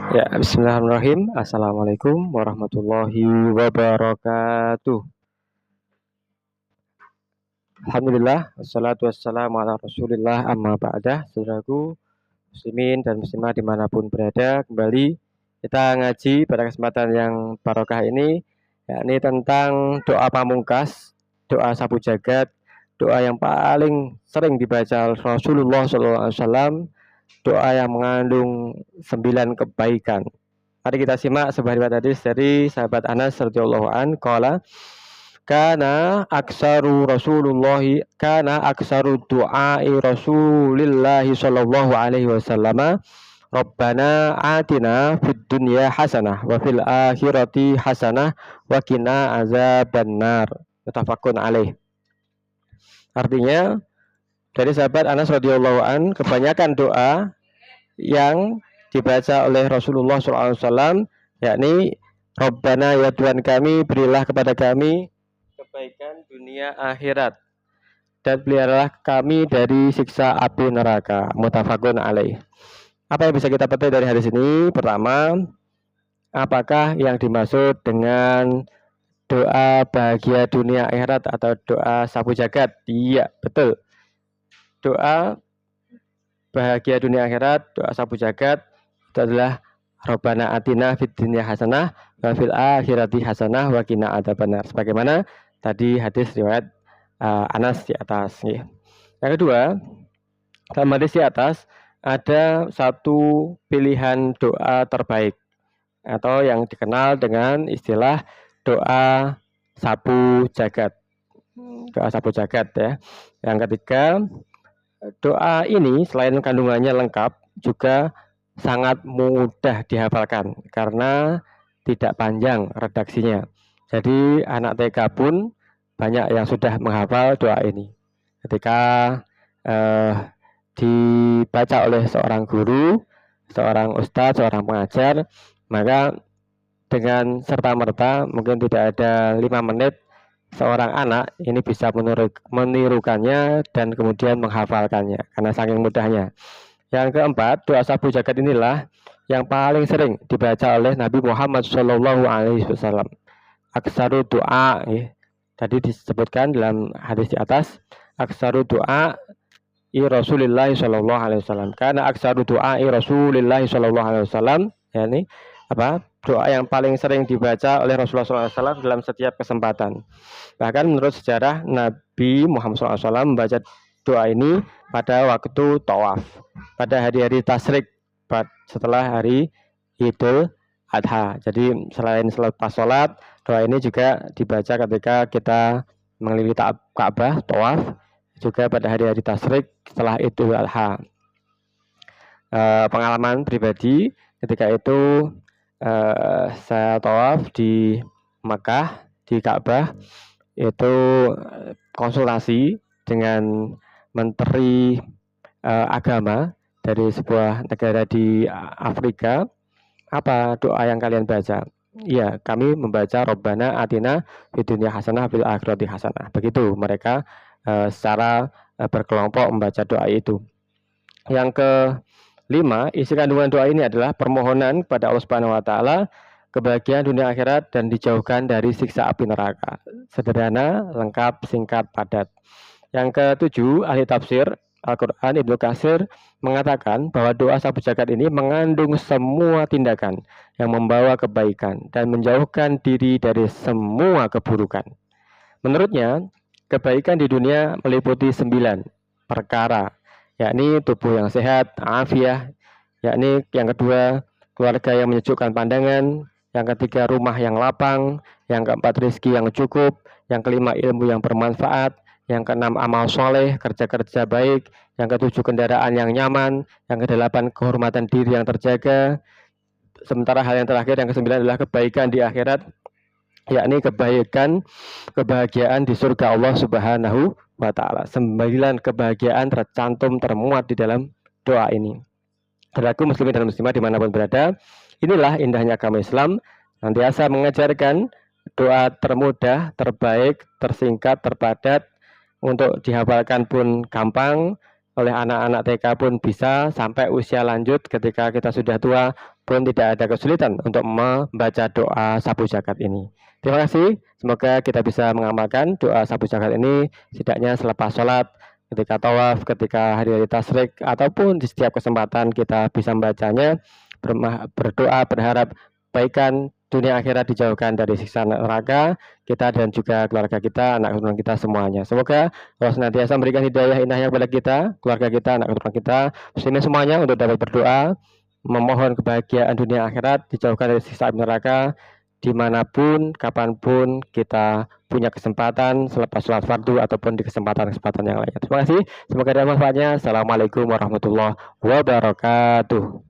Ya, bismillahirrahmanirrahim. Assalamualaikum warahmatullahi wabarakatuh. Alhamdulillah, wassalatu wassalamu ala rasulillah amma ba'dah. Saudaraku, muslimin dan muslimah dimanapun berada, kembali kita ngaji pada kesempatan yang barokah ini, yakni tentang doa pamungkas, doa sapu jagat, doa yang paling sering dibaca Rasulullah SAW, doa yang mengandung 9 kebaikan. Mari kita simak sebuah riwayat hadis dari sahabat Anas radhiyallahu an qala kana aksaru du'ai Rasulillahi sallallahu alaihi wasallam Rabbana atina fid dunya hasanah wa fil akhirati hasanah wa qina azabannar. Muttafaqun alaih. Artinya dari sahabat Anas radhiyallahu an, kebanyakan doa yang dibaca oleh Rasulullah SAW, yakni Rabbana, ya Tuhan kami, berilah kepada kami kebaikan dunia akhirat dan peliharalah kami dari siksa api neraka. Muttafaqun alaih. Apa yang bisa kita petik dari hadis ini? Pertama, apakah yang dimaksud dengan doa bahagia dunia akhirat atau doa sapu jagat? Iya, betul. Doa bahagia dunia akhirat, doa sapu jagat itu adalah Rabbana atina fid dunya hasanah wa fil akhirati hasanah wa qina adzabannar. Sebagaimana tadi hadis riwayat Anas di atas. Yang kedua, dalam hadis di atas ada satu pilihan doa terbaik atau yang dikenal dengan istilah doa sapu jagat. Doa sapu jagat ya. Yang ketiga, doa ini selain kandungannya lengkap juga sangat mudah dihafalkan karena tidak panjang redaksinya. Jadi anak TK pun banyak yang sudah menghafal doa ini. Ketika dibaca oleh seorang guru, seorang ustadz, seorang pengajar, maka dengan serta-merta mungkin tidak ada 5 menit seorang anak ini bisa menirukannya dan kemudian menghafalkannya karena saking mudahnya. Yang keempat, doa sapu jagat inilah yang paling sering dibaca oleh Nabi Muhammad SAW. Aksaru doa, tadi disebutkan dalam hadis di atas, aksaru doa Rasulullah SAW. Karena aksaru doa Rasulullah SAW, yakni apa? Doa yang paling sering dibaca oleh Rasulullah SAW dalam setiap kesempatan. Bahkan menurut sejarah, Nabi Muhammad SAW membaca doa ini pada waktu tawaf, pada hari-hari tasyrik setelah hari Idul Adha. Jadi selain selepas sholat, doa ini juga dibaca ketika kita mengelilingi Ka'bah, tawaf, juga pada hari-hari tasyrik setelah Idul Adha. Pengalaman pribadi ketika itu saya tawaf di Makkah, di Ka'bah, itu konsultasi dengan menteri agama dari sebuah negara di Afrika. Apa doa yang kalian baca? Iya, kami membaca Rabbana atina fid dunya hasanah fil akhirati hasanah. Begitu mereka secara berkelompok membaca doa itu. Yang kelima, isi kandungan doa ini adalah permohonan kepada Allah Subhanahu wa taala kebahagiaan dunia akhirat dan dijauhkan dari siksa api neraka. Sederhana, lengkap, singkat, padat. Yang ketujuh, ahli tafsir Al-Quran Ibnu Katsir mengatakan bahwa doa sapu jagat ini mengandung semua tindakan yang membawa kebaikan dan menjauhkan diri dari semua keburukan. Menurutnya, kebaikan di dunia meliputi 9 perkara, yakni tubuh yang sehat, afiah, yakni yang kedua, keluarga yang menyejukkan pandangan, yang ketiga, rumah yang lapang, yang keempat, rezeki yang cukup, yang kelima, ilmu yang bermanfaat, yang keenam, amal soleh, kerja-kerja baik, yang ketujuh, kendaraan yang nyaman, yang kedelapan, kehormatan diri yang terjaga. Sementara hal yang terakhir, yang kesembilan adalah kebaikan di akhirat, yakni kebahagiaan di surga Allah Subhanahu wa taala. 9 kebahagiaan tercantum termuat di dalam doa ini. Saudaraku muslimin dan muslimah dimanapun berada, inilah indahnya agama Islam, senantiasa mengajarkan doa termudah, terbaik, tersingkat, terpadat, untuk dihafalkan pun gampang, oleh anak-anak TK pun bisa, sampai usia lanjut ketika kita sudah tua pun tidak ada kesulitan untuk membaca doa sapu jagat ini. Terima kasih, semoga kita bisa mengamalkan doa sapu jagat ini setidaknya selepas sholat, ketika tawaf, ketika hari-hari tasyrik, ataupun di setiap kesempatan kita bisa membacanya, berdoa, berharap kebaikan dunia akhirat dijauhkan dari siksa neraka kita dan juga keluarga kita, anak keturunan kita semuanya. Semoga Allah senantiasa memberikan hidayah inahnya kepada kita, keluarga kita, anak keturunan kita, muslimin semuanya untuk dapat berdoa, memohon kebahagiaan dunia akhirat, dijauhkan dari siksa neraka, dimanapun, kapanpun kita punya kesempatan selepas sholat fardu ataupun di kesempatan-kesempatan yang lainnya. Terima kasih, semoga ada manfaatnya. Assalamualaikum warahmatullahi wabarakatuh.